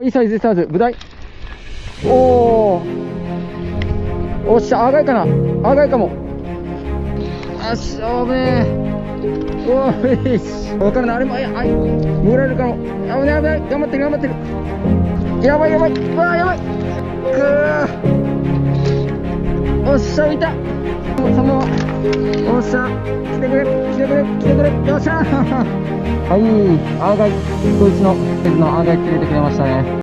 いいサイズ、いいサイズ、ブダイ。おー。おっしゃ、あがいかな。あがいかも。あっしゃ、おめえ。おーいし。わからない、あれも、もらえるかも。危ない危ない、頑張ってる頑張ってる。やばいやばい、うわーやばい。くー。おっしゃ、浮いた。そのまま。おっしゃ、来てくれ、来てくれ、来てくれ。よっしゃー。はい、アーガイ、こいつの、アーガイ連れてくれましたね。